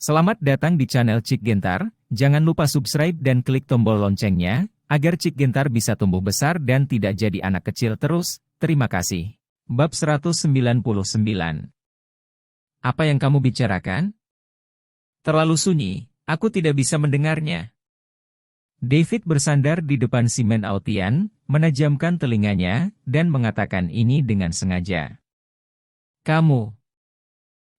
Selamat datang di channel Cik Gentar, jangan lupa subscribe dan klik tombol loncengnya, agar Cik Gentar bisa tumbuh besar dan tidak jadi anak kecil terus, terima kasih. Bab 199. Apa yang kamu bicarakan? Terlalu sunyi, aku tidak bisa mendengarnya. David bersandar di depan Simen Aotian, menajamkan telinganya, dan mengatakan ini dengan sengaja. Kamu.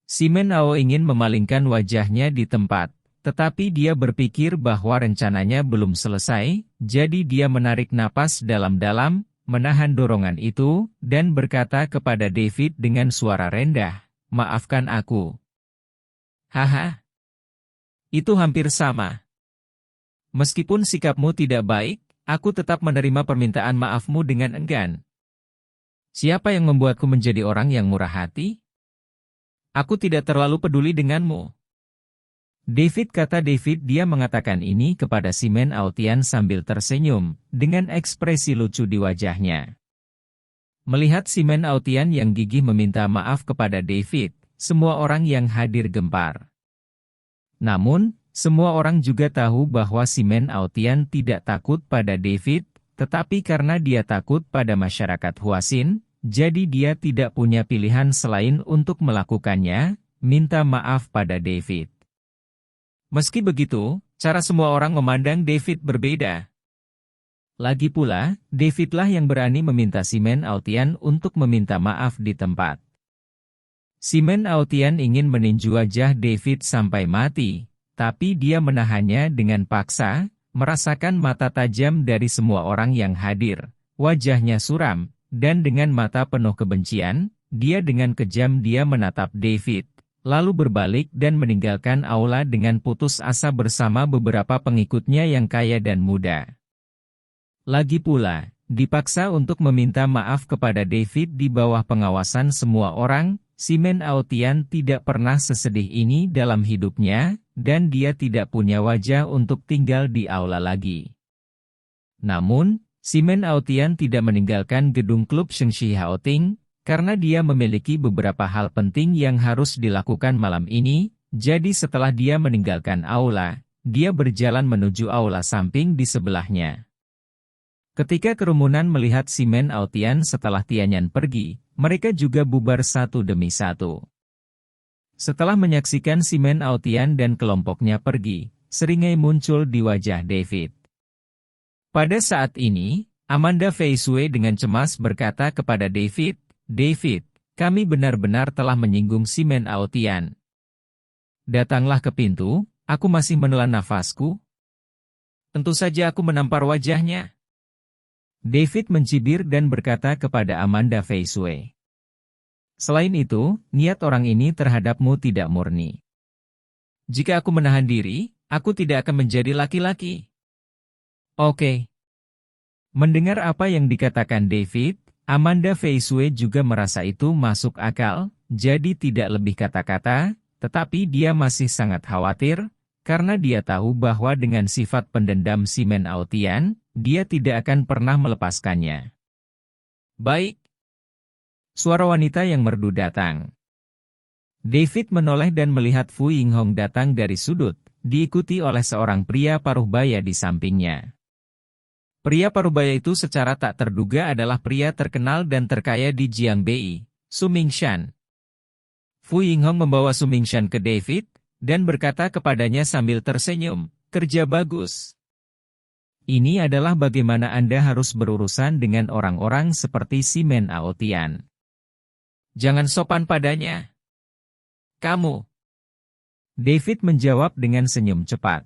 Simen Ao ingin memalingkan wajahnya di tempat, tetapi dia berpikir bahwa rencananya belum selesai, jadi dia menarik napas dalam-dalam, menahan dorongan itu, dan berkata kepada David dengan suara rendah, "Maafkan aku." Haha. Itu hampir sama. Meskipun sikapmu tidak baik, aku tetap menerima permintaan maafmu dengan enggan. Siapa yang membuatku menjadi orang yang murah hati? Aku tidak terlalu peduli denganmu. Dia mengatakan ini kepada Simen Aotian sambil tersenyum, dengan ekspresi lucu di wajahnya. Melihat Simen Aotian yang gigih meminta maaf kepada David, semua orang yang hadir gempar. Namun, semua orang juga tahu bahwa Simen Aotian tidak takut pada David, tetapi karena dia takut pada masyarakat Huasin, jadi dia tidak punya pilihan selain untuk melakukannya, minta maaf pada David. Meski begitu, cara semua orang memandang David berbeda. Lagi pula, Davidlah yang berani meminta Simen Aotian untuk meminta maaf di tempat. Simen Aotian ingin meninju wajah David sampai mati, tapi dia menahannya dengan paksa, merasakan mata tajam dari semua orang yang hadir, wajahnya suram, dan dengan mata penuh kebencian, dia dengan kejam dia menatap David, lalu berbalik dan meninggalkan aula dengan putus asa bersama beberapa pengikutnya yang kaya dan muda. Lagi pula, dipaksa untuk meminta maaf kepada David di bawah pengawasan semua orang, Simen Aotian tidak pernah sesedih ini dalam hidupnya, dan dia tidak punya wajah untuk tinggal di aula lagi. Namun, Simen Aotian tidak meninggalkan gedung klub Shengshi Haoting, karena dia memiliki beberapa hal penting yang harus dilakukan malam ini, jadi setelah dia meninggalkan aula, dia berjalan menuju aula samping di sebelahnya. Ketika kerumunan melihat Simen Aotian setelah Tianyan pergi, mereka juga bubar satu demi satu. Setelah menyaksikan Simen Aotian dan kelompoknya pergi, seringai muncul di wajah David. Pada saat ini, Amanda Fei Sui dengan cemas berkata kepada David, "David, kami benar-benar telah menyinggung Simen Aotian. Datanglah ke pintu, aku masih menelan nafasku. Tentu saja aku menampar wajahnya." David mencibir dan berkata kepada Amanda Fei Sui, "Selain itu, niat orang ini terhadapmu tidak murni. Jika aku menahan diri, aku tidak akan menjadi laki-laki." Oke. Mendengar apa yang dikatakan David, Amanda Fei Sui juga merasa itu masuk akal, jadi tidak lebih kata-kata, tetapi dia masih sangat khawatir, karena dia tahu bahwa dengan sifat pendendam Simen Aotian, dia tidak akan pernah melepaskannya. Baik. Suara wanita yang merdu datang. David menoleh dan melihat Fu Yinghong datang dari sudut, diikuti oleh seorang pria paruh baya di sampingnya. Pria parubaya itu secara tak terduga adalah pria terkenal dan terkaya di Jiangbei, Su Mingshan. Fu Yinghong membawa Su Mingshan ke David, dan berkata kepadanya sambil tersenyum, "Kerja bagus. Ini adalah bagaimana Anda harus berurusan dengan orang-orang seperti Simen Aotian. Jangan sopan padanya. Kamu." David menjawab dengan senyum cepat.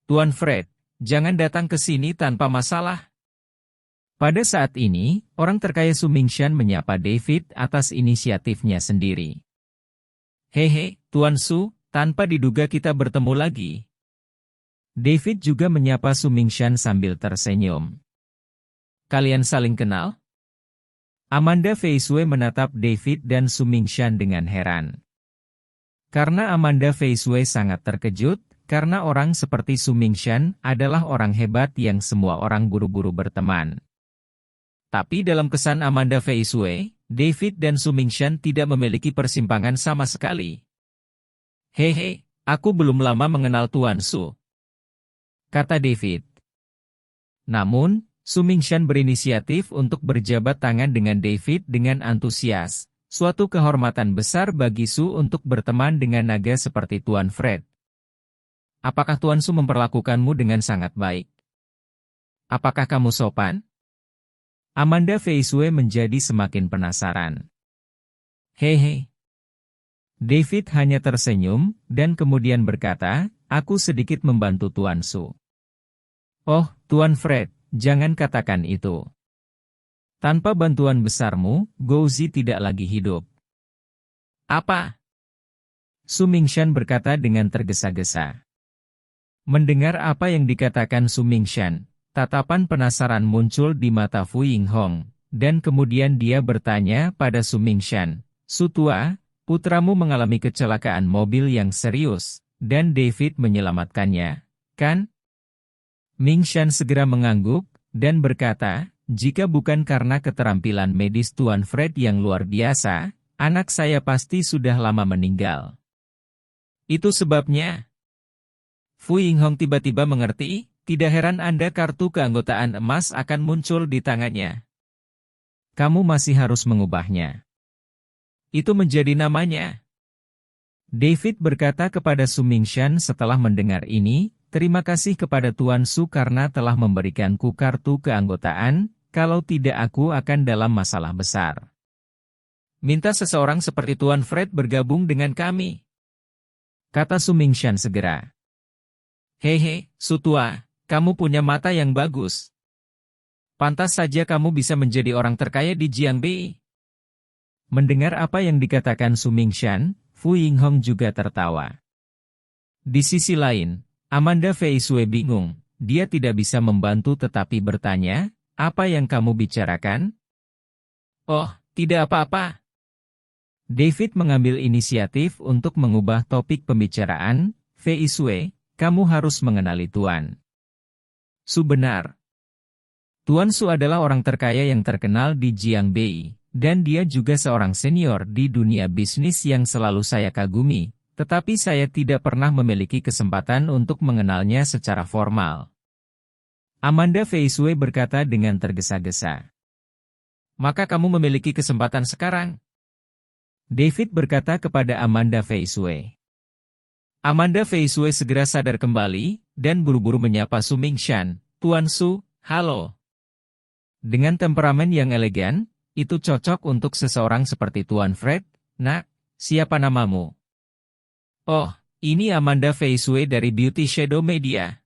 "Tuan Fred, jangan datang ke sini tanpa masalah." Pada saat ini, orang terkaya Su Mingshan menyapa David atas inisiatifnya sendiri. "Hehe, Tuan Su, tanpa diduga kita bertemu lagi." David juga menyapa Su Mingshan sambil tersenyum. "Kalian saling kenal?" Amanda Fei Sui menatap David dan Su Mingshan dengan heran. Karena Amanda Fei Sui sangat terkejut, karena orang seperti Su Mingshan adalah orang hebat yang semua orang buru-buru berteman. Tapi dalam kesan Amanda Fei Sui, David dan Su Mingshan tidak memiliki persimpangan sama sekali. "Hehe, Aku belum lama mengenal Tuan Su, kata David. Namun, Su Mingshan berinisiatif untuk berjabat tangan dengan David dengan antusias. Suatu kehormatan besar bagi Su untuk berteman dengan naga seperti Tuan Fred. Apakah Tuan Su memperlakukanmu dengan sangat baik? Apakah kamu sopan? Amanda Feisue menjadi semakin penasaran. Hehe. David hanya tersenyum, dan kemudian berkata, aku sedikit membantu Tuan Su. Oh, Tuan Fred, jangan katakan itu. Tanpa bantuan besarmu, Gouzi tidak lagi hidup. Apa? Su Mingshan berkata dengan tergesa-gesa. Mendengar apa yang dikatakan Su Mingshan, tatapan penasaran muncul di mata Fu Yinghong, dan kemudian dia bertanya pada Su Mingshan, Su tua, putramu mengalami kecelakaan mobil yang serius, dan David menyelamatkannya, kan? Mingshan segera mengangguk, dan berkata, jika bukan karena keterampilan medis Tuan Fred yang luar biasa, anak saya pasti sudah lama meninggal. Itu sebabnya. Fu Yinghong tiba-tiba mengerti, tidak heran Anda kartu keanggotaan emas akan muncul di tangannya. Kamu masih harus mengubahnya. Itu menjadi namanya. David berkata kepada Su Mingshan setelah mendengar ini, terima kasih kepada Tuan Su karena telah memberikanku kartu keanggotaan, kalau tidak aku akan dalam masalah besar. Minta seseorang seperti Tuan Fred bergabung dengan kami, kata Su Mingshan segera. Hehe, Su tua, kamu punya mata yang bagus. Pantas saja kamu bisa menjadi orang terkaya di Jiangbei. Mendengar apa yang dikatakan Su Mingshan, Fu Yinghong juga tertawa. Di sisi lain, Amanda Feisue bingung, dia tidak bisa membantu tetapi bertanya, apa yang kamu bicarakan? Oh, tidak apa-apa. David mengambil inisiatif untuk mengubah topik pembicaraan, Feisue, kamu harus mengenali Tuan Su benar. Tuan Su adalah orang terkaya yang terkenal di Jiangbei. Dan dia juga seorang senior di dunia bisnis yang selalu saya kagumi, tetapi saya tidak pernah memiliki kesempatan untuk mengenalnya secara formal. Amanda Feisue berkata dengan tergesa-gesa. Maka kamu memiliki kesempatan sekarang? David berkata kepada Amanda Feisue. Amanda Feisue segera sadar kembali, dan buru-buru menyapa Su Mingshan, Tuan Su, halo. Dengan temperamen yang elegan, itu cocok untuk seseorang seperti Tuan Fred. Nak, siapa namamu? Oh, ini Amanda Feisue dari Beauty Shadow Media.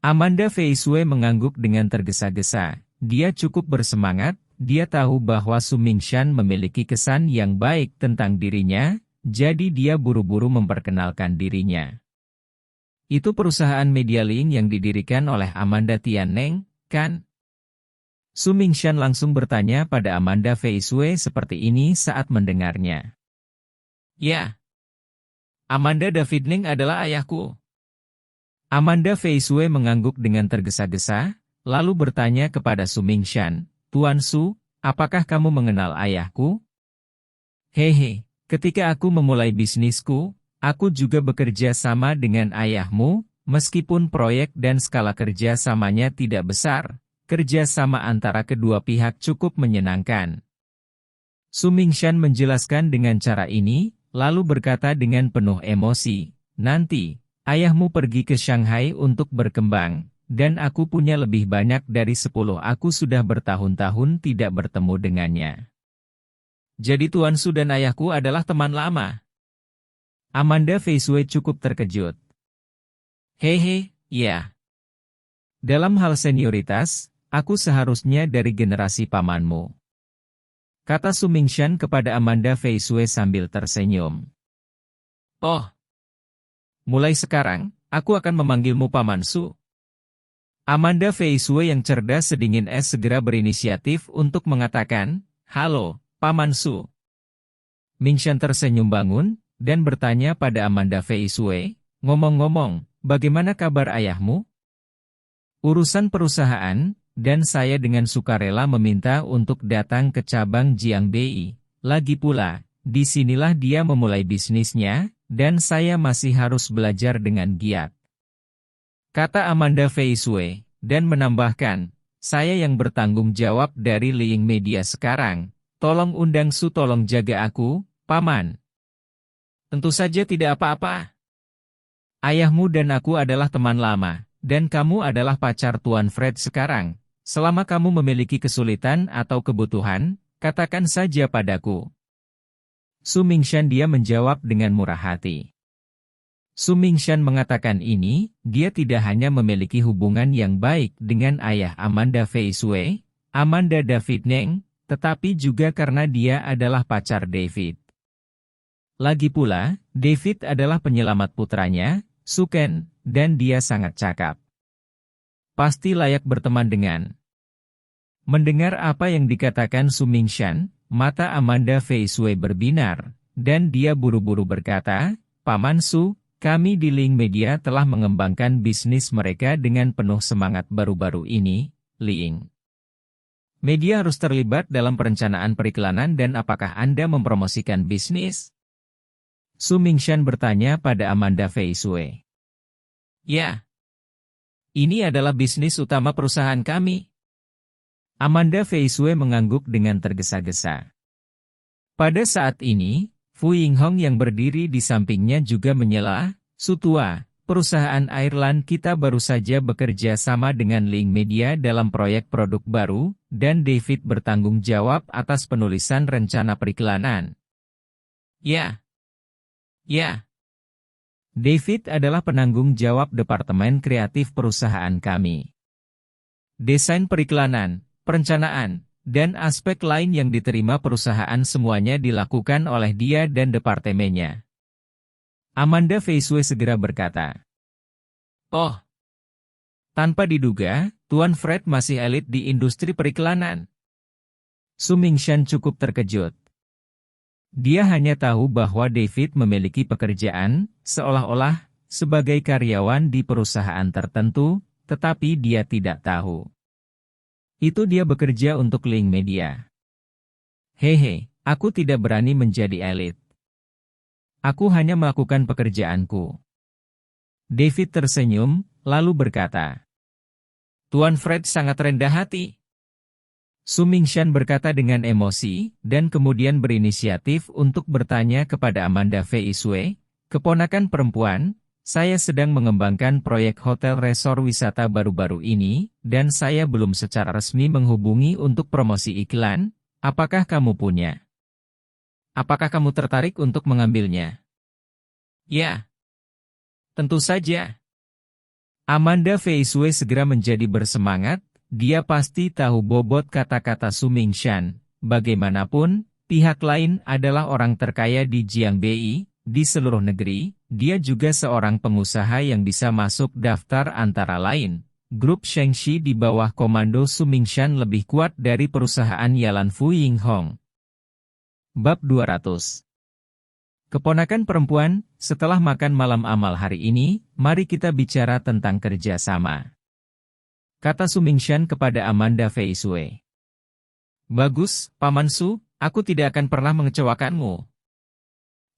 Amanda Feisue mengangguk dengan tergesa-gesa. Dia cukup bersemangat, dia tahu bahwa Su Mingshan memiliki kesan yang baik tentang dirinya, jadi dia buru-buru memperkenalkan dirinya. Itu perusahaan media link yang didirikan oleh Amanda Tianneng, kan? Su Mingshan langsung bertanya pada Amanda Feisue seperti ini saat mendengarnya. Ya. Amanda David Ning adalah ayahku. Amanda Feisue mengangguk dengan tergesa-gesa, lalu bertanya kepada Su Mingshan, Tuan Su, apakah kamu mengenal ayahku? Hehe, ketika aku memulai bisnisku, aku juga bekerja sama dengan ayahmu, meskipun proyek dan skala kerja samanya tidak besar. Kerja sama antara kedua pihak cukup menyenangkan. Su Mingshan menjelaskan dengan cara ini, lalu berkata dengan penuh emosi, nanti, ayahmu pergi ke Shanghai untuk berkembang, dan aku punya lebih banyak dari 10. Aku sudah bertahun-tahun tidak bertemu dengannya. Jadi Tuan Su dan ayahku adalah teman lama. Amanda Feisue cukup terkejut. Hehe, ya. Dalam hal senioritas, aku seharusnya dari generasi pamanmu, kata Su Mingshan kepada Amanda Feisue sambil tersenyum. Oh, mulai sekarang, aku akan memanggilmu Paman Su. Amanda Feisue yang cerdas sedingin es segera berinisiatif untuk mengatakan, halo, Paman Su. Mingshan tersenyum bangun, dan bertanya pada Amanda Feisue, ngomong-ngomong, bagaimana kabar ayahmu? Urusan perusahaan, dan saya dengan sukarela meminta untuk datang ke cabang Jiangbei. Lagi pula, disinilah dia memulai bisnisnya, dan saya masih harus belajar dengan giat. Kata Amanda Feisue, dan menambahkan, saya yang bertanggung jawab dari Ling Media sekarang. Tolong undang Su, tolong jaga aku, Paman. Tentu saja tidak apa-apa. Ayahmu dan aku adalah teman lama, dan kamu adalah pacar Tuan Fred sekarang. Selama kamu memiliki kesulitan atau kebutuhan, katakan saja padaku. Su Mingshan, dia menjawab dengan murah hati. Su Mingshan mengatakan ini, dia tidak hanya memiliki hubungan yang baik dengan ayah Amanda Feisue, Amanda David Neng, tetapi juga karena dia adalah pacar David. Lagi pula, David adalah penyelamat putranya, Su Ken, dan dia sangat cakap. Pasti layak berteman dengan. Mendengar apa yang dikatakan Su Mingshan, mata Amanda Feisue berbinar, dan dia buru-buru berkata, Paman Su, kami di Ling Media telah mengembangkan bisnis mereka dengan penuh semangat baru-baru ini, Ling Media harus terlibat dalam perencanaan periklanan dan apakah Anda mempromosikan bisnis? Su Mingshan bertanya pada Amanda Feisue. Ya. Ini adalah bisnis utama perusahaan kami. Amanda Feisue mengangguk dengan tergesa-gesa. Pada saat ini, Fu Yinghong yang berdiri di sampingnya juga menyela, Su tua, perusahaan Ireland kita baru saja bekerja sama dengan Ling Media dalam proyek produk baru, dan David bertanggung jawab atas penulisan rencana periklanan. Ya. Ya. David adalah penanggung jawab departemen kreatif perusahaan kami. Desain periklanan, perencanaan, dan aspek lain yang diterima perusahaan semuanya dilakukan oleh dia dan departemennya. Amanda Feisue segera berkata. Oh. Tanpa diduga, Tuan Fred masih elit di industri periklanan. Su Mingshan cukup terkejut. Dia hanya tahu bahwa David memiliki pekerjaan, seolah-olah, sebagai karyawan di perusahaan tertentu, tetapi dia tidak tahu. Itu dia bekerja untuk Ling Media. Hehe, aku tidak berani menjadi elit. Aku hanya melakukan pekerjaanku. David tersenyum, lalu berkata. Tuan Fred sangat rendah hati. Su Mingshan berkata dengan emosi, dan kemudian berinisiatif untuk bertanya kepada Amanda Feisue, keponakan perempuan, saya sedang mengembangkan proyek hotel resor wisata baru-baru ini, dan saya belum secara resmi menghubungi untuk promosi iklan, apakah kamu punya? Apakah kamu tertarik untuk mengambilnya? Ya. Tentu saja. Amanda Feisue segera menjadi bersemangat, dia pasti tahu bobot kata-kata Su Mingshan. Bagaimanapun, pihak lain adalah orang terkaya di Jiangbei, di seluruh negeri, dia juga seorang pengusaha yang bisa masuk daftar antara lain. Grup Shengxi di bawah komando Su Mingshan lebih kuat dari perusahaan Yalan Fu Yinghong. Bab 200. Keponakan perempuan, setelah makan malam amal hari ini, mari kita bicara tentang kerjasama. Kata Su Mingshan kepada Amanda Feisue. Bagus, Paman Su, aku tidak akan pernah mengecewakanmu.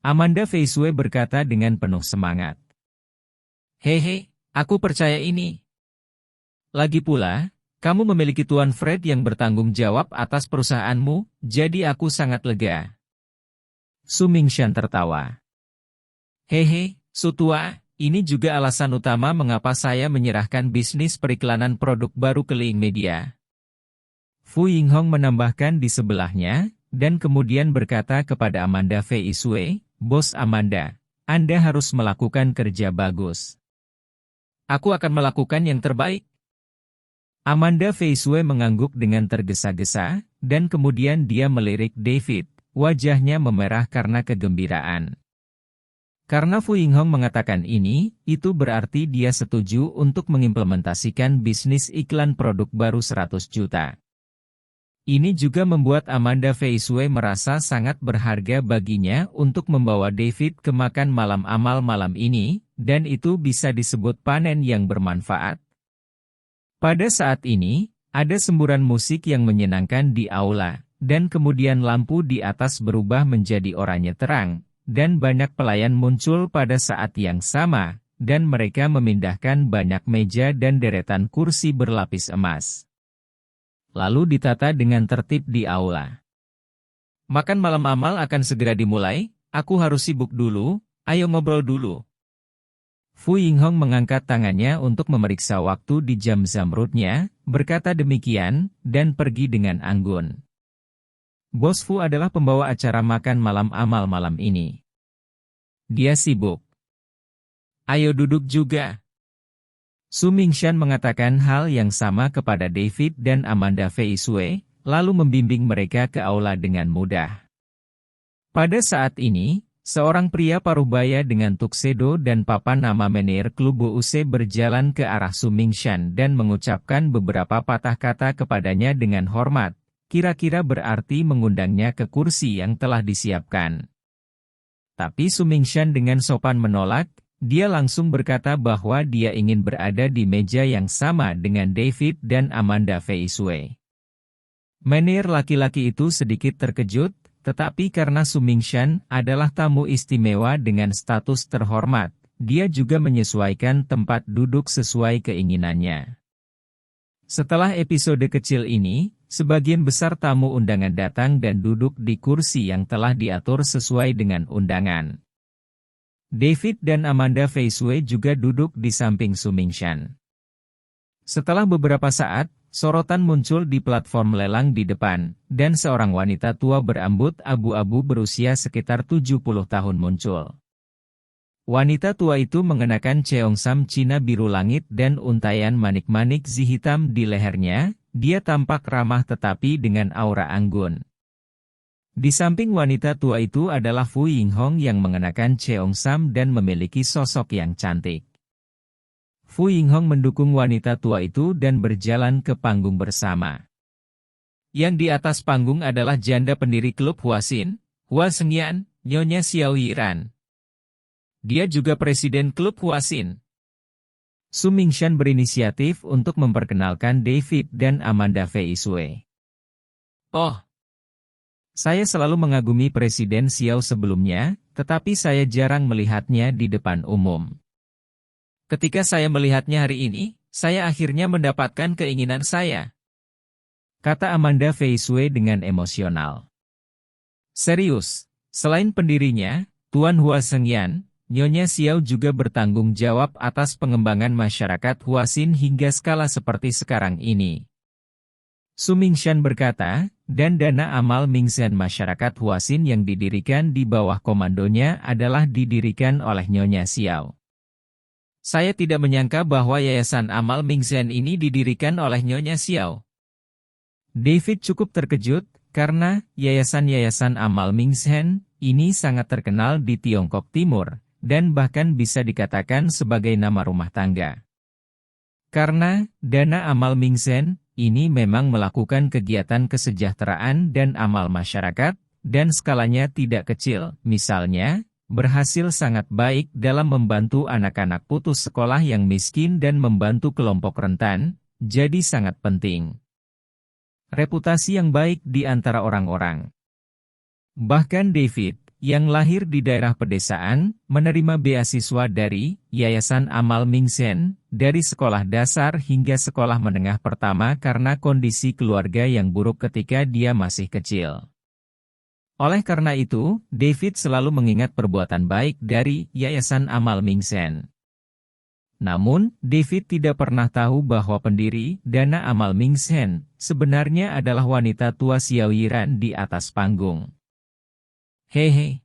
Amanda Feisue berkata dengan penuh semangat. Hehe, aku percaya ini. Lagi pula, kamu memiliki Tuan Fred yang bertanggung jawab atas perusahaanmu, jadi aku sangat lega. Su Mingshan tertawa. Hehe, Su tua, ini juga alasan utama mengapa saya menyerahkan bisnis periklanan produk baru ke Ling Media. Fu Yinghong menambahkan di sebelahnya, dan kemudian berkata kepada Amanda Feisue, Bos Amanda, Anda harus melakukan kerja bagus. Aku akan melakukan yang terbaik. Amanda Feisue mengangguk dengan tergesa-gesa, dan kemudian dia melirik David, wajahnya memerah karena kegembiraan. Karena Fu Yinghong mengatakan ini, itu berarti dia setuju untuk mengimplementasikan bisnis iklan produk baru 100 juta. Ini juga membuat Amanda Feisue merasa sangat berharga baginya untuk membawa David ke makan malam amal malam ini, dan itu bisa disebut panen yang bermanfaat. Pada saat ini, ada semburan musik yang menyenangkan di aula, dan kemudian lampu di atas berubah menjadi oranye terang, dan banyak pelayan muncul pada saat yang sama, dan mereka memindahkan banyak meja dan deretan kursi berlapis emas. Lalu ditata dengan tertib di aula. Makan malam amal akan segera dimulai, aku harus sibuk dulu, ayo ngobrol dulu. Fu Yinghong mengangkat tangannya untuk memeriksa waktu di jam zamrudnya, berkata demikian, dan pergi dengan anggun. Bos Fu adalah pembawa acara makan malam amal malam ini. Dia sibuk. Ayo duduk juga. Su Mingshan mengatakan hal yang sama kepada David dan Amanda Fei Sui, lalu membimbing mereka ke aula dengan mudah. Pada saat ini, seorang pria parubaya dengan tuxedo dan papan nama Menir Klub Use berjalan ke arah Su Mingshan dan mengucapkan beberapa patah kata kepadanya dengan hormat, kira-kira berarti mengundangnya ke kursi yang telah disiapkan. Tapi Su Mingshan dengan sopan menolak, dia langsung berkata bahwa dia ingin berada di meja yang sama dengan David dan Amanda Fei Sui. Menir laki-laki itu sedikit terkejut, tetapi karena Su Mingshan adalah tamu istimewa dengan status terhormat, dia juga menyesuaikan tempat duduk sesuai keinginannya. Setelah episode kecil ini, sebagian besar tamu undangan datang dan duduk di kursi yang telah diatur sesuai dengan undangan. David dan Amanda Fei Sui juga duduk di samping Su Mingshan. Setelah beberapa saat, sorotan muncul di platform lelang di depan, dan seorang wanita tua berambut abu-abu berusia sekitar 70 tahun muncul. Wanita tua itu mengenakan cheongsam Cina biru langit dan untaian manik-manik zi hitam di lehernya, dia tampak ramah tetapi dengan aura anggun. Di samping wanita tua itu adalah Fu Yinghong yang mengenakan cheongsam dan memiliki sosok yang cantik. Fu Yinghong mendukung wanita tua itu dan berjalan ke panggung bersama. Yang di atas panggung adalah janda pendiri klub Huaxin, Hua Shengyan, Nyonya Xiao Yiran. Dia juga presiden klub Huaxin. Su Mingshan berinisiatif untuk memperkenalkan David dan Amanda Fei Sui. Oh, saya selalu mengagumi Presiden Xiao sebelumnya, tetapi saya jarang melihatnya di depan umum. Ketika saya melihatnya hari ini, saya akhirnya mendapatkan keinginan saya. Kata Amanda Fei Sui dengan emosional. Serius, selain pendirinya, Tuan Hua Shengyan, Nyonya Xiao juga bertanggung jawab atas pengembangan masyarakat Huaxin hingga skala seperti sekarang ini. Su Mingshan berkata, dan dana amal Mingzhen masyarakat Huaxin yang didirikan di bawah komandonya adalah didirikan oleh Nyonya Xiao. Saya tidak menyangka bahwa Yayasan Amal Mingzhen ini didirikan oleh Nyonya Xiao. David cukup terkejut, karena Yayasan-Yayasan Amal Mingzhen ini sangat terkenal di Tiongkok Timur, dan bahkan bisa dikatakan sebagai nama rumah tangga. Karena dana amal Mingzhen ini memang melakukan kegiatan kesejahteraan dan amal masyarakat, dan skalanya tidak kecil, misalnya, berhasil sangat baik dalam membantu anak-anak putus sekolah yang miskin dan membantu kelompok rentan, jadi sangat penting. Reputasi yang baik di antara orang-orang. Bahkan David, yang lahir di daerah pedesaan, menerima beasiswa dari Yayasan Amal Mingzhen, dari sekolah dasar hingga sekolah menengah pertama karena kondisi keluarga yang buruk ketika dia masih kecil. Oleh karena itu, David selalu mengingat perbuatan baik dari Yayasan Amal Mingzhen. Namun, David tidak pernah tahu bahwa pendiri dana amal Mingzhen sebenarnya adalah wanita tua Xiao Yiran di atas panggung. Hehe.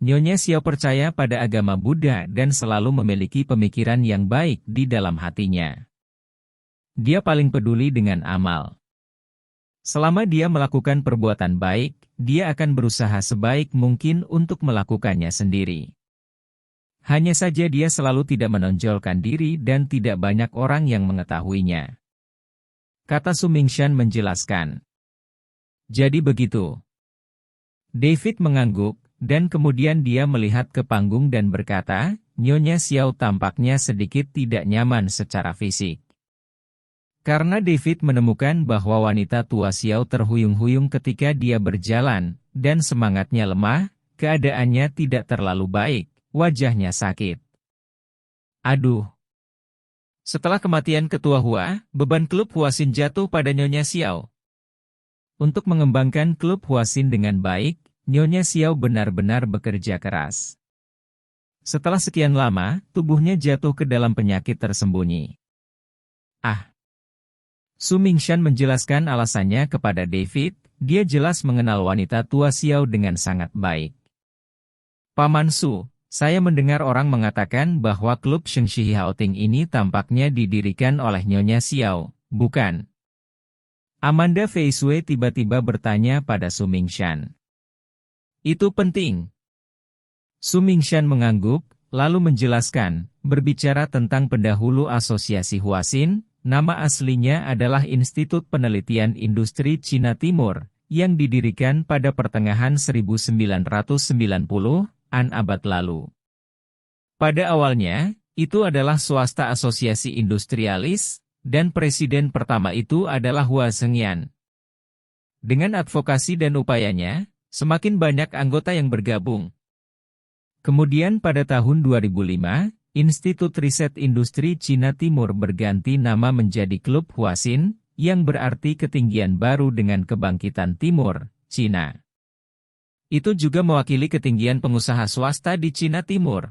Nyonya Xiao percaya pada agama Buddha dan selalu memiliki pemikiran yang baik di dalam hatinya. Dia paling peduli dengan amal. Selama dia melakukan perbuatan baik, dia akan berusaha sebaik mungkin untuk melakukannya sendiri. Hanya saja dia selalu tidak menonjolkan diri dan tidak banyak orang yang mengetahuinya. Kata Su Mingshan menjelaskan. Jadi begitu. David mengangguk, dan kemudian dia melihat ke panggung dan berkata, Nyonya Xiao tampaknya sedikit tidak nyaman secara fisik. Karena David menemukan bahwa wanita tua Xiao terhuyung-huyung ketika dia berjalan, dan semangatnya lemah, keadaannya tidak terlalu baik, wajahnya sakit. Aduh. Setelah kematian Ketua Hua, beban klub Huaxin jatuh pada Nyonya Xiao. Untuk mengembangkan klub Huaxin dengan baik, Nyonya Xiao benar-benar bekerja keras. Setelah sekian lama, tubuhnya jatuh ke dalam penyakit tersembunyi. Su Mingshan menjelaskan alasannya kepada David, dia jelas mengenal wanita tua Xiao dengan sangat baik. Paman Su, saya mendengar orang mengatakan bahwa klub Shengshi Haoting ini tampaknya didirikan oleh Nyonya Xiao, bukan? Amanda Feisue tiba-tiba bertanya pada Su Mingshan. Itu penting. Su Mingshan mengangguk, lalu menjelaskan, berbicara tentang pendahulu asosiasi Huaxin, nama aslinya adalah Institut Penelitian Industri Cina Timur, yang didirikan pada pertengahan 1990-an abad lalu. Pada awalnya, itu adalah swasta asosiasi industrialis, dan presiden pertama itu adalah Hua Zhengyan. Dengan advokasi dan upayanya, semakin banyak anggota yang bergabung. Kemudian pada tahun 2005, Institut Riset Industri Cina Timur berganti nama menjadi Klub Huaxin, yang berarti ketinggian baru dengan kebangkitan Timur, Cina. Itu juga mewakili ketinggian pengusaha swasta di Cina Timur.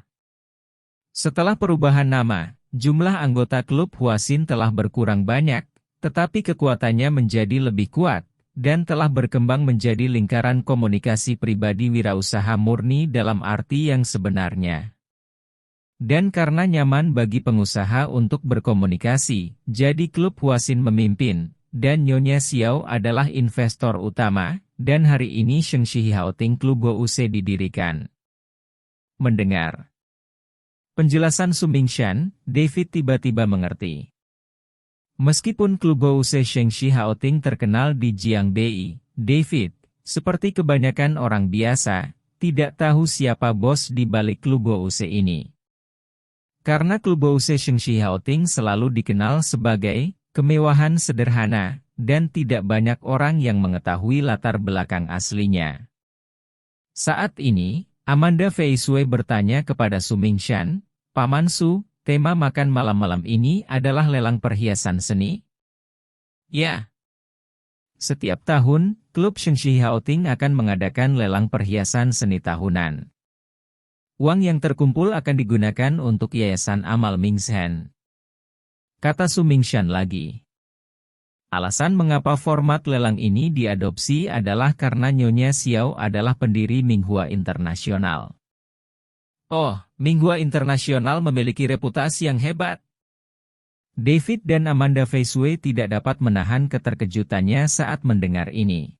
Setelah perubahan nama, jumlah anggota Klub Huaxin telah berkurang banyak, tetapi kekuatannya menjadi lebih kuat, dan telah berkembang menjadi lingkaran komunikasi pribadi wirausaha murni dalam arti yang sebenarnya. Dan karena nyaman bagi pengusaha untuk berkomunikasi, jadi Klub Huaxin memimpin, dan Nyonya Xiao adalah investor utama, dan hari ini Shengshi Haoting Klub House didirikan. Mendengar penjelasan Su Mingshan, David tiba-tiba mengerti. Meskipun Klub House Shengshi Haoting terkenal di Jiangbei, David, seperti kebanyakan orang biasa, tidak tahu siapa bos di balik Klub House ini. Karena Klub House Shengshi Haoting selalu dikenal sebagai kemewahan sederhana, dan tidak banyak orang yang mengetahui latar belakang aslinya. Saat ini, Amanda Feisue bertanya kepada Su Mingshan, Paman Su, tema makan malam-malam ini adalah lelang perhiasan seni? Ya. Setiap tahun, Klub Shengshi Haoting akan mengadakan lelang perhiasan seni tahunan. Uang yang terkumpul akan digunakan untuk Yayasan Amal Mingshan. Kata Su Mingshan lagi. Alasan mengapa format lelang ini diadopsi adalah karena Nyonya Xiao adalah pendiri Minghua Internasional. Oh, Minghua Internasional memiliki reputasi yang hebat. David dan Amanda Feisue tidak dapat menahan keterkejutannya saat mendengar ini.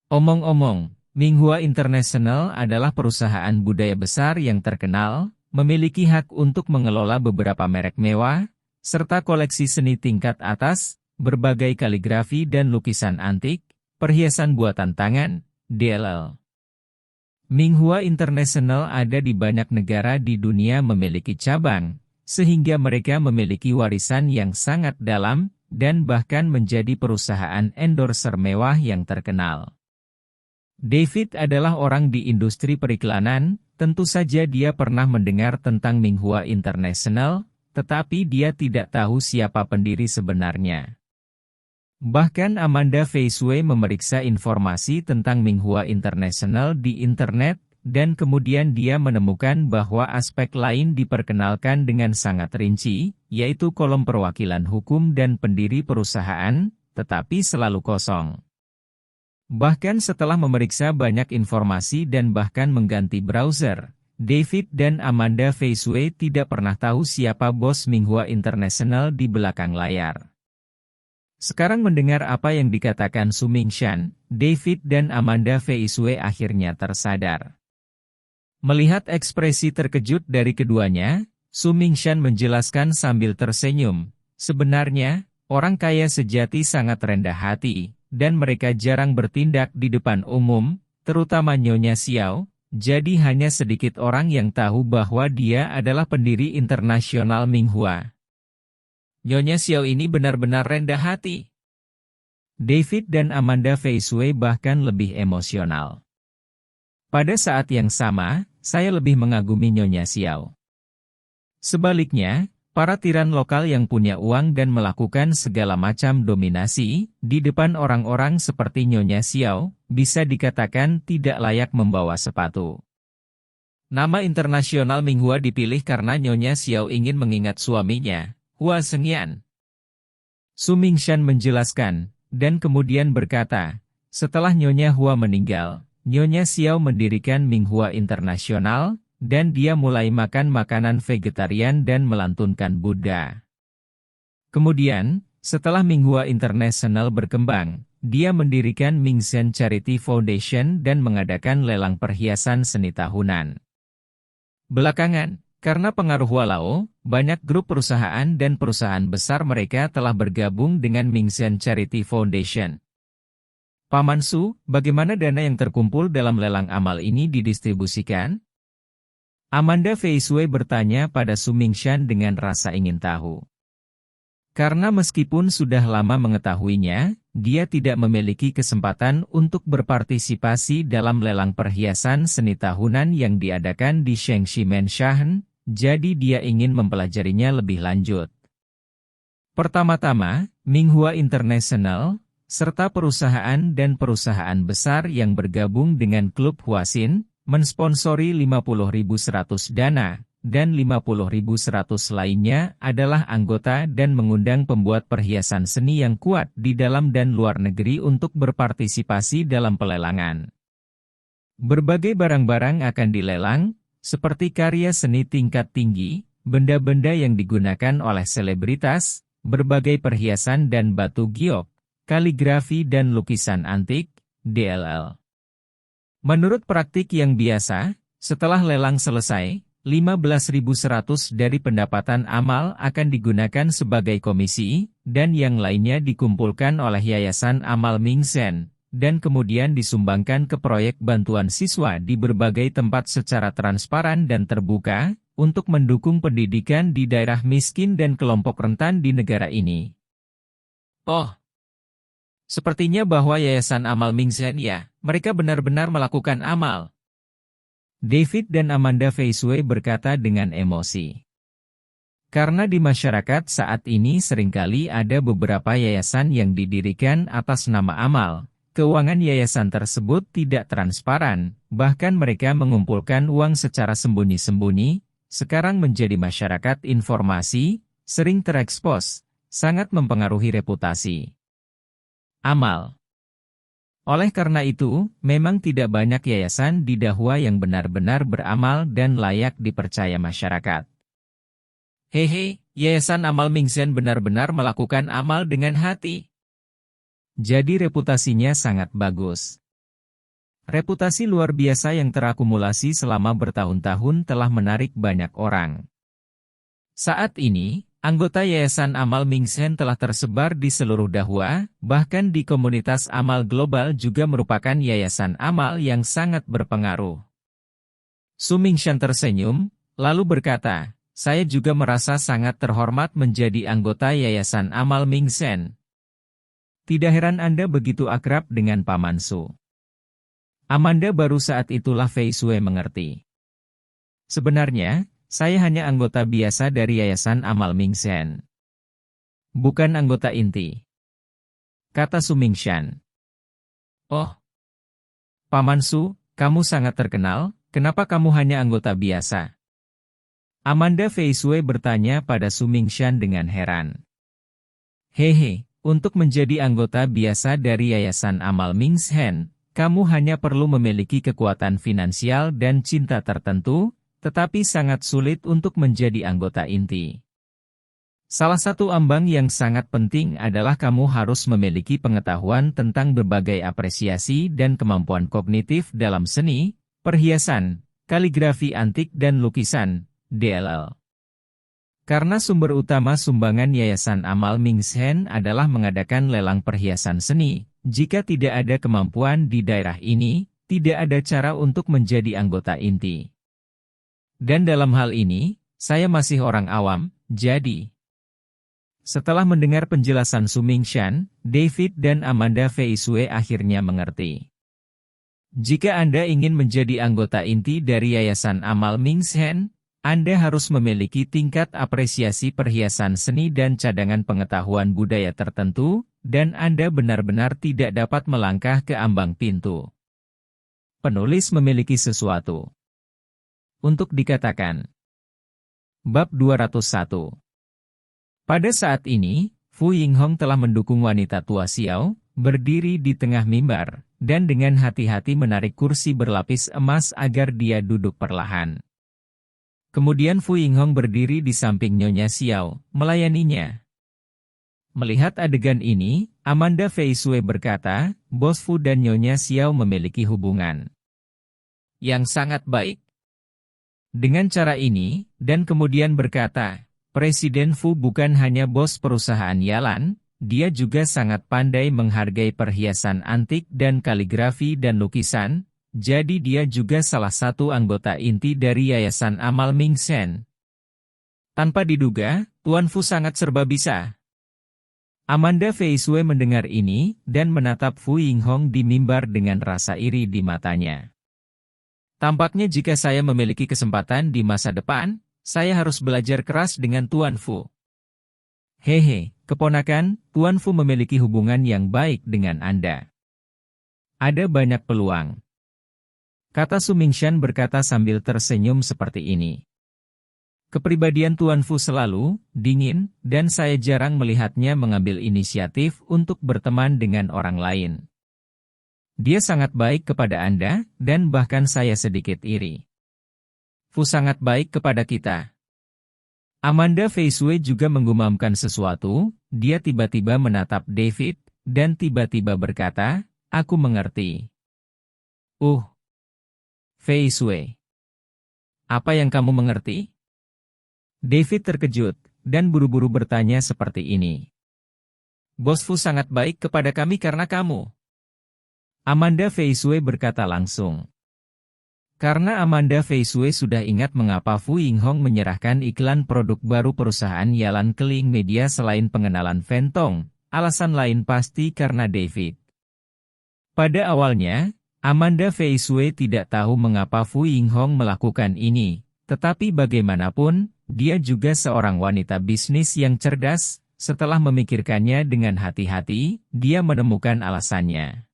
Omong-omong, Minghua International adalah perusahaan budaya besar yang terkenal, memiliki hak untuk mengelola beberapa merek mewah, serta koleksi seni tingkat atas, berbagai kaligrafi dan lukisan antik, perhiasan buatan tangan, DLL. Minghua International ada di banyak negara di dunia memiliki cabang, sehingga mereka memiliki warisan yang sangat dalam, dan bahkan menjadi perusahaan endorser mewah yang terkenal. David adalah orang di industri periklanan, tentu saja dia pernah mendengar tentang Minghua International, tetapi dia tidak tahu siapa pendiri sebenarnya. Bahkan Amanda Feisue memeriksa informasi tentang Minghua International di internet, dan kemudian dia menemukan bahwa aspek lain diperkenalkan dengan sangat rinci, yaitu kolom perwakilan hukum dan pendiri perusahaan, tetapi selalu kosong. Bahkan setelah memeriksa banyak informasi dan bahkan mengganti browser, David dan Amanda Feisue tidak pernah tahu siapa bos Minghua International di belakang layar. Sekarang mendengar apa yang dikatakan Su Mingshan, David dan Amanda Feisue akhirnya tersadar. Melihat ekspresi terkejut dari keduanya, Su Mingshan menjelaskan sambil tersenyum, sebenarnya, orang kaya sejati sangat rendah hati, dan mereka jarang bertindak di depan umum, terutama Nyonya Xiao, jadi hanya sedikit orang yang tahu bahwa dia adalah pendiri internasional Minghua. Nyonya Xiao ini benar-benar rendah hati. David dan Amanda Feisue bahkan lebih emosional. Pada saat yang sama, saya lebih mengagumi Nyonya Xiao. Sebaliknya, para tiran lokal yang punya uang dan melakukan segala macam dominasi, di depan orang-orang seperti Nyonya Xiao, bisa dikatakan tidak layak membawa sepatu. Nama internasional Minghua dipilih karena Nyonya Xiao ingin mengingat suaminya, Hua Zhengyan. Su Mingshan menjelaskan, dan kemudian berkata, setelah Nyonya Hua meninggal, Nyonya Xiao mendirikan Minghua Internasional, dan dia mulai makan makanan vegetarian dan melantunkan Buddha. Kemudian, setelah Minghua International berkembang, dia mendirikan Mingzhen Charity Foundation dan mengadakan lelang perhiasan seni tahunan. Belakangan, karena pengaruh Walao, banyak grup perusahaan dan perusahaan besar mereka telah bergabung dengan Mingzhen Charity Foundation. Paman Su, bagaimana dana yang terkumpul dalam lelang amal ini didistribusikan? Amanda Feiswei bertanya pada Su Mingshan dengan rasa ingin tahu. Karena meskipun sudah lama mengetahuinya, dia tidak memiliki kesempatan untuk berpartisipasi dalam lelang perhiasan seni tahunan yang diadakan di Shengxi Menshan, jadi dia ingin mempelajarinya lebih lanjut. Pertama-tama, Minghua International, serta perusahaan dan perusahaan besar yang bergabung dengan Klub Huaxin, mensponsori 50.100 dana, dan 50.100 lainnya adalah anggota dan mengundang pembuat perhiasan seni yang kuat di dalam dan luar negeri untuk berpartisipasi dalam pelelangan. Berbagai barang-barang akan dilelang, seperti karya seni tingkat tinggi, benda-benda yang digunakan oleh selebritas, berbagai perhiasan dan batu giok, kaligrafi dan lukisan antik, DLL. Menurut praktik yang biasa, setelah lelang selesai, 15.100 dari pendapatan amal akan digunakan sebagai komisi, dan yang lainnya dikumpulkan oleh Yayasan Amal Mingzhen, dan kemudian disumbangkan ke proyek bantuan siswa di berbagai tempat secara transparan dan terbuka, untuk mendukung pendidikan di daerah miskin dan kelompok rentan di negara ini. Oh, sepertinya bahwa Yayasan Amal Mingzhen ya, mereka benar-benar melakukan amal. David dan Amanda Feiswei berkata dengan emosi. Karena di masyarakat saat ini seringkali ada beberapa yayasan yang didirikan atas nama amal, keuangan yayasan tersebut tidak transparan, bahkan mereka mengumpulkan uang secara sembunyi-sembunyi, sekarang menjadi masyarakat informasi, sering terekspos, sangat mempengaruhi reputasi amal. Oleh karena itu, memang tidak banyak yayasan di Dahua yang benar-benar beramal dan layak dipercaya masyarakat. Hehe, Yayasan Amal Mingzhen benar-benar melakukan amal dengan hati. Jadi reputasinya sangat bagus. Reputasi luar biasa yang terakumulasi selama bertahun-tahun telah menarik banyak orang. Saat ini, anggota Yayasan Amal Mingzhen telah tersebar di seluruh Dahua, bahkan di komunitas amal global juga merupakan yayasan amal yang sangat berpengaruh. Su Mingshan tersenyum, lalu berkata, saya juga merasa sangat terhormat menjadi anggota Yayasan Amal Mingzhen. Tidak heran Anda begitu akrab dengan Paman Su. Amanda baru saat itulah Feiswei mengerti. Sebenarnya, saya hanya anggota biasa dari Yayasan Amal Mingzhen. Bukan anggota inti, kata Su Mingshan. Oh, Paman Su, kamu sangat terkenal, kenapa kamu hanya anggota biasa? Amanda Feiswei bertanya pada Su Mingshan dengan heran. Hehe, untuk menjadi anggota biasa dari Yayasan Amal Mingzhen, kamu hanya perlu memiliki kekuatan finansial dan cinta tertentu, tetapi sangat sulit untuk menjadi anggota inti. Salah satu ambang yang sangat penting adalah kamu harus memiliki pengetahuan tentang berbagai apresiasi dan kemampuan kognitif dalam seni, perhiasan, kaligrafi antik dan lukisan, DLL. Karena sumber utama sumbangan Yayasan Amal Mingzhen adalah mengadakan lelang perhiasan seni, jika tidak ada kemampuan di daerah ini, tidak ada cara untuk menjadi anggota inti. Dan dalam hal ini, saya masih orang awam, jadi. Setelah mendengar penjelasan Su Mingshan, David dan Amanda Feiswei akhirnya mengerti. Jika Anda ingin menjadi anggota inti dari Yayasan Amal Mingxhen, Anda harus memiliki tingkat apresiasi perhiasan seni dan cadangan pengetahuan budaya tertentu, dan Anda benar-benar tidak dapat melangkah ke ambang pintu. Penulis memiliki sesuatu untuk dikatakan. Bab 201. Pada saat ini, Fu Yinghong telah mendukung wanita tua Xiao, berdiri di tengah mimbar, dan dengan hati-hati menarik kursi berlapis emas agar dia duduk perlahan. Kemudian Fu Yinghong berdiri di samping Nyonya Xiao, melayaninya. Melihat adegan ini, Amanda Fei Sui berkata, Bos Fu dan Nyonya Xiao memiliki hubungan yang sangat baik. Dengan cara ini, dan kemudian berkata, Presiden Fu bukan hanya bos perusahaan Yalan, dia juga sangat pandai menghargai perhiasan antik dan kaligrafi dan lukisan, jadi dia juga salah satu anggota inti dari Yayasan Amal Mingxhen. Tanpa diduga, Tuan Fu sangat serba bisa. Amanda Fei Sui mendengar ini, dan menatap Fu Yinghong di mimbar dengan rasa iri di matanya. Tampaknya jika saya memiliki kesempatan di masa depan, saya harus belajar keras dengan Tuan Fu. Hehe, keponakan, Tuan Fu memiliki hubungan yang baik dengan Anda. Ada banyak peluang. Kata Su Mingshan berkata sambil tersenyum seperti ini. Kepribadian Tuan Fu selalu dingin, dan saya jarang melihatnya mengambil inisiatif untuk berteman dengan orang lain. Dia sangat baik kepada Anda, dan bahkan saya sedikit iri. Fu sangat baik kepada kita. Amanda Fei Sui juga menggumamkan sesuatu, dia tiba-tiba menatap David, dan tiba-tiba berkata, aku mengerti. Fei Sui. Apa yang kamu mengerti? David terkejut, dan buru-buru bertanya seperti ini. Bos Fu sangat baik kepada kami karena kamu. Amanda Fei Sui berkata langsung. Karena Amanda Fei Sui sudah ingat mengapa Fu Yinghong menyerahkan iklan produk baru perusahaan Yalan ke Link Media selain pengenalan Fentong, alasan lain pasti karena David. Pada awalnya, Amanda Fei Sui tidak tahu mengapa Fu Yinghong melakukan ini, tetapi bagaimanapun, dia juga seorang wanita bisnis yang cerdas. Setelah memikirkannya dengan hati-hati, dia menemukan alasannya.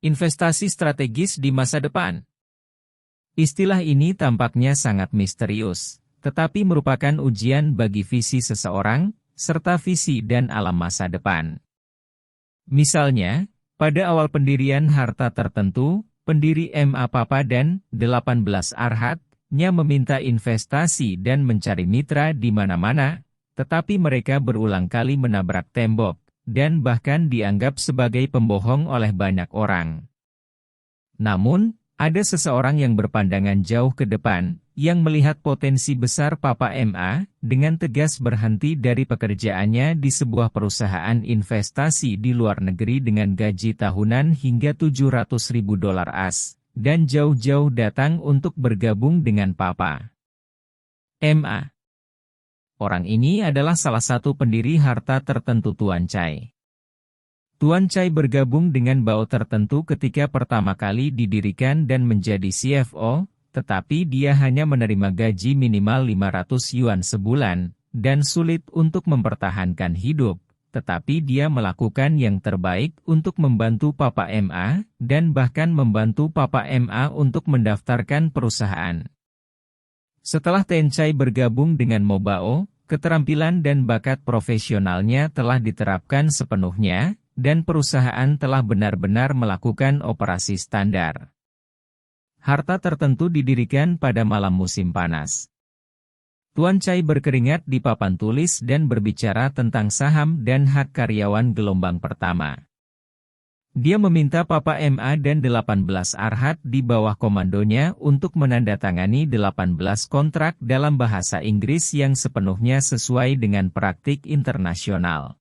Investasi strategis di masa depan. Istilah ini tampaknya sangat misterius, tetapi merupakan ujian bagi visi seseorang, serta visi dan alam masa depan. Misalnya, pada awal pendirian harta tertentu, pendiri MA Papa dan 18 Arhat-nya meminta investasi dan mencari mitra di mana-mana, tetapi mereka berulang kali menabrak tembok, dan bahkan dianggap sebagai pembohong oleh banyak orang. Namun, ada seseorang yang berpandangan jauh ke depan, yang melihat potensi besar Papa MA, dengan tegas berhenti dari pekerjaannya di sebuah perusahaan investasi di luar negeri dengan gaji tahunan hingga $700.000 AS, dan jauh-jauh datang untuk bergabung dengan Papa MA. Orang ini adalah salah satu pendiri harta tertentu Tuan Chai. Tuan Chai bergabung dengan Bao tertentu ketika pertama kali didirikan dan menjadi CFO, tetapi dia hanya menerima gaji minimal 500 yuan sebulan, dan sulit untuk mempertahankan hidup, tetapi dia melakukan yang terbaik untuk membantu Papa MA, dan bahkan membantu Papa MA untuk mendaftarkan perusahaan. Setelah Ten Chai bergabung dengan Mobao, keterampilan dan bakat profesionalnya telah diterapkan sepenuhnya, dan perusahaan telah benar-benar melakukan operasi standar. Harta tertentu didirikan pada malam musim panas. Tuan Chai berkeringat di papan tulis dan berbicara tentang saham dan hak karyawan gelombang pertama. Dia meminta Papa MA dan 18 Arhat di bawah komandonya untuk menandatangani 18 kontrak dalam bahasa Inggris yang sepenuhnya sesuai dengan praktik internasional.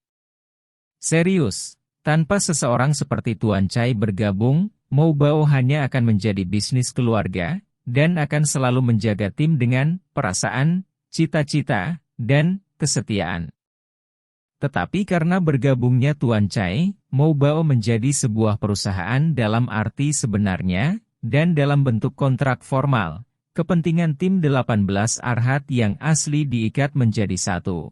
Serius, tanpa seseorang seperti Tuan Chai bergabung, Mobao hanya akan menjadi bisnis keluarga, dan akan selalu menjaga tim dengan perasaan, cita-cita, dan kesetiaan. Tetapi karena bergabungnya Tuan Chai, Moubao menjadi sebuah perusahaan dalam arti sebenarnya, dan dalam bentuk kontrak formal. Kepentingan tim 18 Arhat yang asli diikat menjadi satu.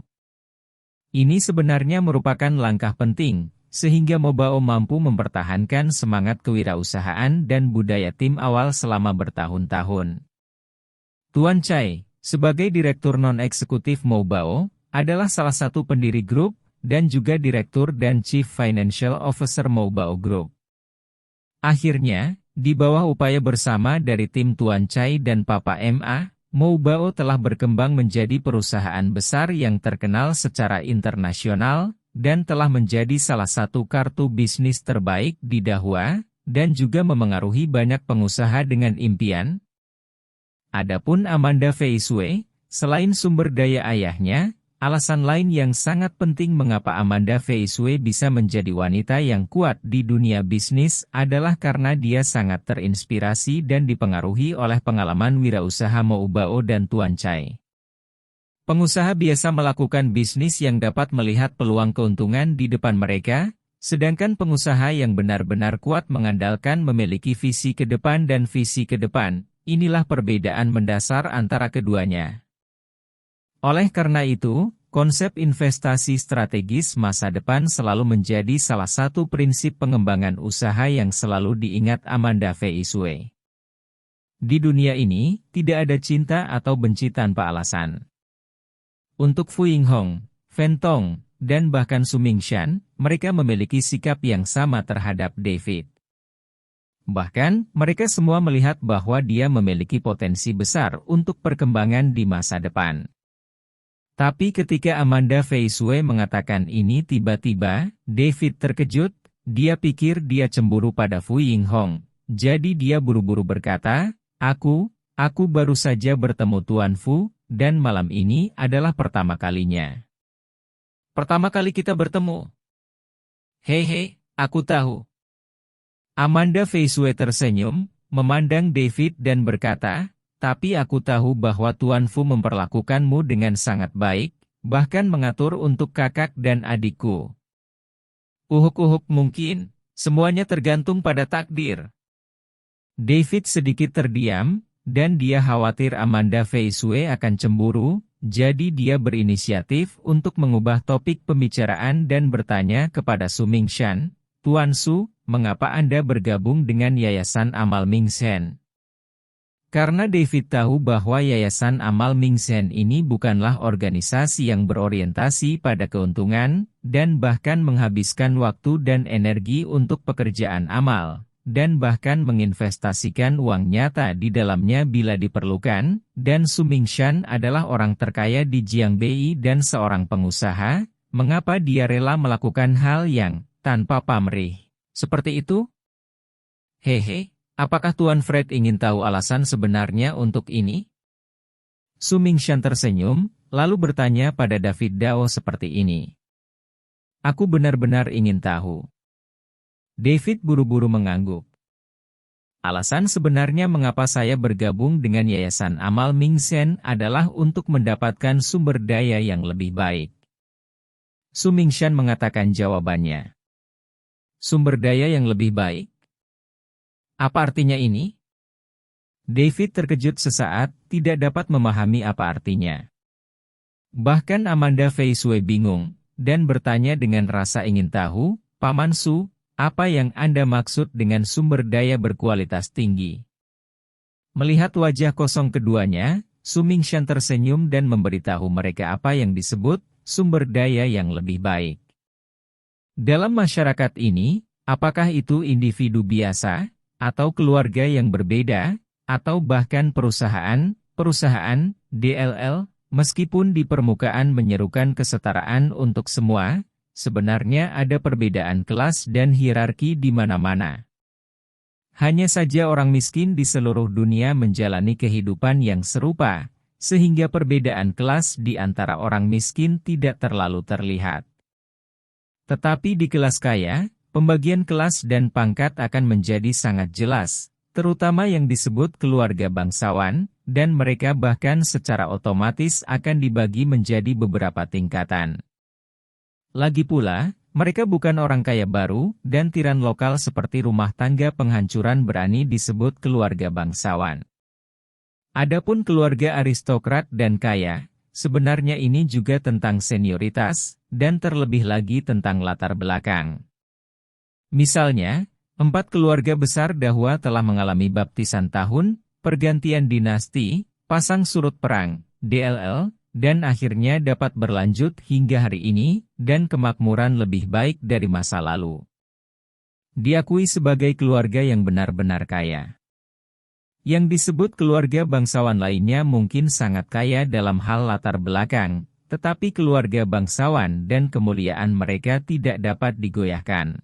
Ini sebenarnya merupakan langkah penting, sehingga Moubao mampu mempertahankan semangat kewirausahaan dan budaya tim awal selama bertahun-tahun. Tuan Chai, sebagai Direktur Non-Eksekutif Moubao, adalah salah satu pendiri grup, dan juga Direktur dan Chief Financial Officer Moubao Group. Akhirnya, di bawah upaya bersama dari tim Tuan Chai dan Papa MA, Moubao telah berkembang menjadi perusahaan besar yang terkenal secara internasional, dan telah menjadi salah satu kartu bisnis terbaik di Dahua, dan juga memengaruhi banyak pengusaha dengan impian. Adapun Amanda Fei Sui, selain sumber daya ayahnya, alasan lain yang sangat penting mengapa Amanda Fei Sui bisa menjadi wanita yang kuat di dunia bisnis adalah karena dia sangat terinspirasi dan dipengaruhi oleh pengalaman wirausaha Moubao dan Tuan Chai. Pengusaha biasa melakukan bisnis yang dapat melihat peluang keuntungan di depan mereka, sedangkan pengusaha yang benar-benar kuat mengandalkan memiliki visi ke depan dan visi ke depan. Inilah perbedaan mendasar antara keduanya. Oleh karena itu, konsep investasi strategis masa depan selalu menjadi salah satu prinsip pengembangan usaha yang selalu diingat Amanda Fei Sui. Di dunia ini, tidak ada cinta atau benci tanpa alasan. Untuk Fu Yinghong, Fen Tong, dan bahkan Su Mingshan, mereka memiliki sikap yang sama terhadap David. Bahkan, mereka semua melihat bahwa dia memiliki potensi besar untuk perkembangan di masa depan. Tapi ketika Amanda Fei Sui mengatakan ini tiba-tiba, David terkejut, dia pikir dia cemburu pada Fu Yinghong. Jadi dia buru-buru berkata, aku baru saja bertemu Tuan Fu, dan malam ini adalah pertama kalinya. Pertama kali kita bertemu. Hehe, aku tahu. Amanda Fei Sui tersenyum, memandang David dan berkata, tapi aku tahu bahwa Tuan Fu memperlakukanmu dengan sangat baik, bahkan mengatur untuk kakak dan adikku. Uhuk-uhuk mungkin, semuanya tergantung pada takdir. David sedikit terdiam, dan dia khawatir Amanda Fei Sui akan cemburu, jadi dia berinisiatif untuk mengubah topik pembicaraan dan bertanya kepada Su Mingshan, Tuan Su, mengapa Anda bergabung dengan Yayasan Amal Mingsen? Karena David tahu bahwa Yayasan Amal Mingsen ini bukanlah organisasi yang berorientasi pada keuntungan, dan bahkan menghabiskan waktu dan energi untuk pekerjaan amal, dan bahkan menginvestasikan uang nyata di dalamnya bila diperlukan, dan Su Mingshan adalah orang terkaya di Jiangbei dan seorang pengusaha, mengapa dia rela melakukan hal yang tanpa pamrih seperti itu? Hehe. Apakah Tuan Fred ingin tahu alasan sebenarnya untuk ini? Su Mingshan tersenyum, lalu bertanya pada David Dao seperti ini. Aku benar-benar ingin tahu. David buru-buru mengangguk. Alasan sebenarnya mengapa saya bergabung dengan Yayasan Amal Mingsen adalah untuk mendapatkan sumber daya yang lebih baik. Su Mingshan mengatakan jawabannya. Sumber daya yang lebih baik? Apa artinya ini? David terkejut sesaat, tidak dapat memahami apa artinya. Bahkan Amanda Fei Sui bingung, dan bertanya dengan rasa ingin tahu, Paman Su, apa yang Anda maksud dengan sumber daya berkualitas tinggi? Melihat wajah kosong keduanya, Su Mingshan tersenyum dan memberitahu mereka apa yang disebut sumber daya yang lebih baik. Dalam masyarakat ini, apakah itu individu biasa, atau keluarga yang berbeda, atau bahkan perusahaan, DLL, meskipun di permukaan menyerukan kesetaraan untuk semua, sebenarnya ada perbedaan kelas dan hierarki di mana-mana. Hanya saja orang miskin di seluruh dunia menjalani kehidupan yang serupa, sehingga perbedaan kelas di antara orang miskin tidak terlalu terlihat. Tetapi di kelas kaya, pembagian kelas dan pangkat akan menjadi sangat jelas, terutama yang disebut keluarga bangsawan, dan mereka bahkan secara otomatis akan dibagi menjadi beberapa tingkatan. Lagi pula, Mereka bukan orang kaya baru, dan tiran lokal seperti rumah tangga penghancuran berani disebut keluarga bangsawan. Adapun keluarga aristokrat dan kaya, sebenarnya ini juga tentang senioritas, dan terlebih lagi tentang latar belakang. Misalnya, 4 keluarga besar Dahua telah mengalami baptisan tahun, pergantian dinasti, pasang surut perang, DLL, dan akhirnya dapat berlanjut hingga hari ini, dan kemakmuran lebih baik dari masa lalu. Diakui sebagai keluarga yang benar-benar kaya. Yang disebut keluarga bangsawan lainnya mungkin sangat kaya dalam hal latar belakang, tetapi keluarga bangsawan dan kemuliaan mereka tidak dapat digoyahkan.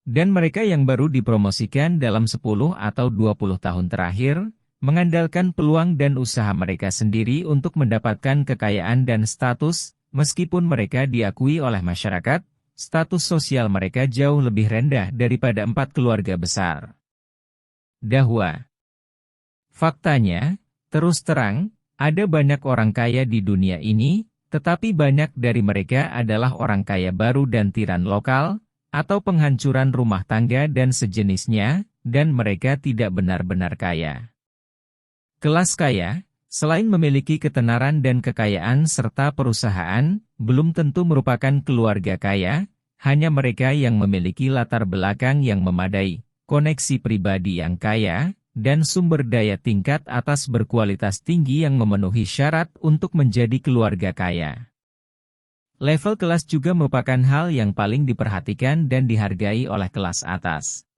Dan mereka yang baru dipromosikan dalam 10 atau 20 tahun terakhir, mengandalkan peluang dan usaha mereka sendiri untuk mendapatkan kekayaan dan status, meskipun mereka diakui oleh masyarakat, status sosial mereka jauh lebih rendah daripada 4 keluarga besar. Dahua. Faktanya, terus terang, ada banyak orang kaya di dunia ini, tetapi banyak dari mereka adalah orang kaya baru dan tiran lokal, atau penghancuran rumah tangga dan sejenisnya, dan mereka tidak benar-benar kaya. Kelas kaya, selain memiliki ketenaran dan kekayaan serta perusahaan, belum tentu merupakan keluarga kaya, hanya mereka yang memiliki latar belakang yang memadai, koneksi pribadi yang kaya, dan sumber daya tingkat atas berkualitas tinggi yang memenuhi syarat untuk menjadi keluarga kaya. Level kelas juga merupakan hal yang paling diperhatikan dan dihargai oleh kelas atas.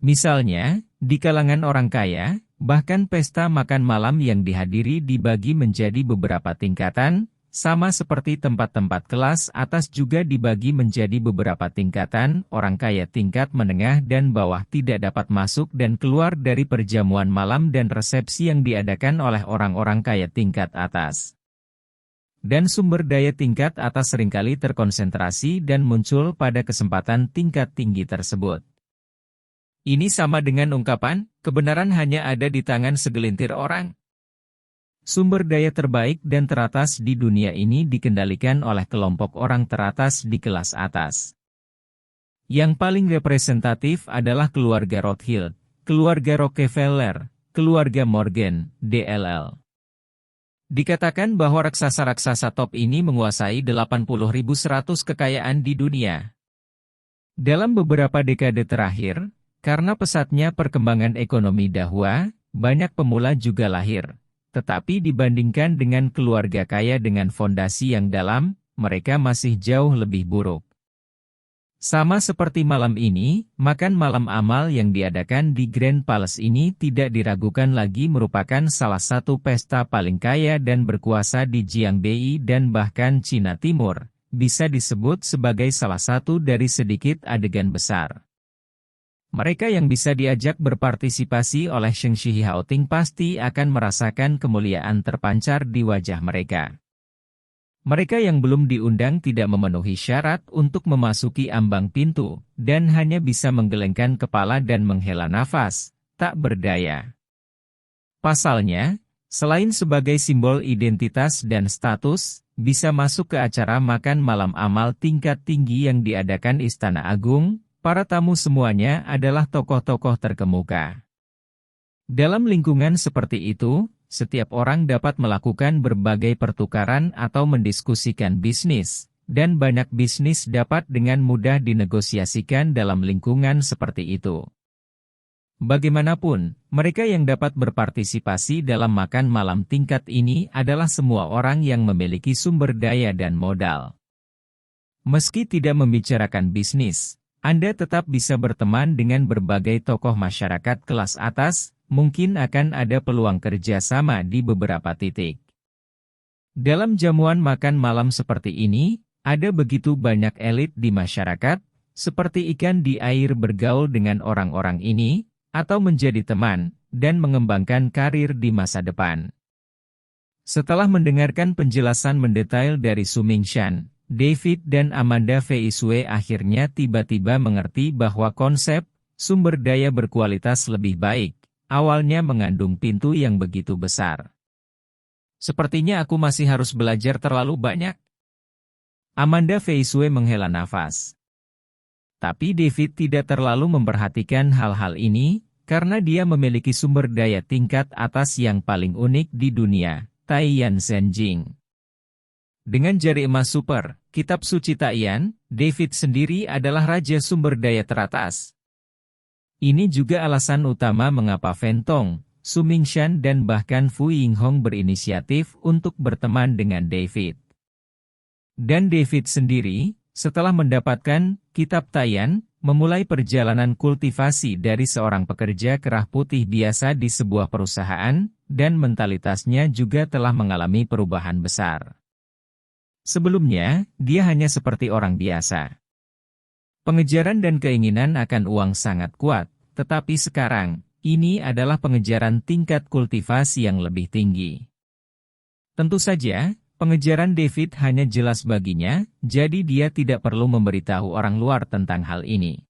Misalnya, di kalangan orang kaya, bahkan pesta makan malam yang dihadiri dibagi menjadi beberapa tingkatan, sama seperti tempat-tempat kelas atas juga dibagi menjadi beberapa tingkatan, orang kaya tingkat menengah dan bawah tidak dapat masuk dan keluar dari perjamuan malam dan resepsi yang diadakan oleh orang-orang kaya tingkat atas. Dan sumber daya tingkat atas seringkali terkonsentrasi dan muncul pada kesempatan tingkat tinggi tersebut. Ini sama dengan ungkapan, kebenaran hanya ada di tangan segelintir orang. Sumber daya terbaik dan teratas di dunia ini dikendalikan oleh kelompok orang teratas di kelas atas. Yang paling representatif adalah keluarga Rothschild, keluarga Rockefeller, keluarga Morgan, DLL. Dikatakan bahwa raksasa-raksasa top ini menguasai 80.100 kekayaan di dunia. Dalam beberapa dekade terakhir, karena pesatnya perkembangan ekonomi Dahua, banyak pemula juga lahir. Tetapi dibandingkan dengan keluarga kaya dengan fondasi yang dalam, mereka masih jauh lebih buruk. Sama seperti malam ini, makan malam amal yang diadakan di Grand Palace ini tidak diragukan lagi merupakan salah satu pesta paling kaya dan berkuasa di Jiangbei dan bahkan Cina Timur, bisa disebut sebagai salah satu dari sedikit adegan besar. Mereka yang bisa diajak berpartisipasi oleh Sheng Shi Haoting pasti akan merasakan kemuliaan terpancar di wajah mereka. Mereka yang belum diundang tidak memenuhi syarat untuk memasuki ambang pintu, dan hanya bisa menggelengkan kepala dan menghela nafas, tak berdaya. Pasalnya, selain sebagai simbol identitas dan status, bisa masuk ke acara makan malam amal tingkat tinggi yang diadakan Istana Agung, para tamu semuanya adalah tokoh-tokoh terkemuka. Dalam lingkungan seperti itu, setiap orang dapat melakukan berbagai pertukaran atau mendiskusikan bisnis, dan banyak bisnis dapat dengan mudah dinegosiasikan dalam lingkungan seperti itu. Bagaimanapun, mereka yang dapat berpartisipasi dalam makan malam tingkat ini adalah semua orang yang memiliki sumber daya dan modal. Meski tidak membicarakan bisnis, Anda tetap bisa berteman dengan berbagai tokoh masyarakat kelas atas, mungkin akan ada peluang kerja sama di beberapa titik. Dalam jamuan makan malam seperti ini, ada begitu banyak elit di masyarakat, seperti ikan di air bergaul dengan orang-orang ini, atau menjadi teman, dan mengembangkan karir di masa depan. Setelah mendengarkan penjelasan mendetail dari Su Mingshan, David dan Amanda Feisue akhirnya tiba-tiba mengerti bahwa konsep sumber daya berkualitas lebih baik, awalnya mengandung pintu yang begitu besar. Sepertinya aku masih harus belajar terlalu banyak. Amanda Veiswe menghela nafas. Tapi David tidak terlalu memperhatikan hal-hal ini, karena dia memiliki sumber daya tingkat atas yang paling unik di dunia, Taiyan Zhenjing. Dengan jari emas super, kitab suci Taiyan, David sendiri adalah raja sumber daya teratas. Ini juga alasan utama mengapa Fentong, Su Mingshan dan bahkan Fu Yinghong berinisiatif untuk berteman dengan David. Dan David sendiri, setelah mendapatkan kitab Taiyan, memulai perjalanan kultivasi dari seorang pekerja kerah putih biasa di sebuah perusahaan, dan mentalitasnya juga telah mengalami perubahan besar. Sebelumnya, dia hanya seperti orang biasa. Pengejaran dan keinginan akan uang sangat kuat, tetapi sekarang, ini adalah pengejaran tingkat kultivasi yang lebih tinggi. Tentu saja, pengejaran David hanya jelas baginya, jadi dia tidak perlu memberitahu orang luar tentang hal ini.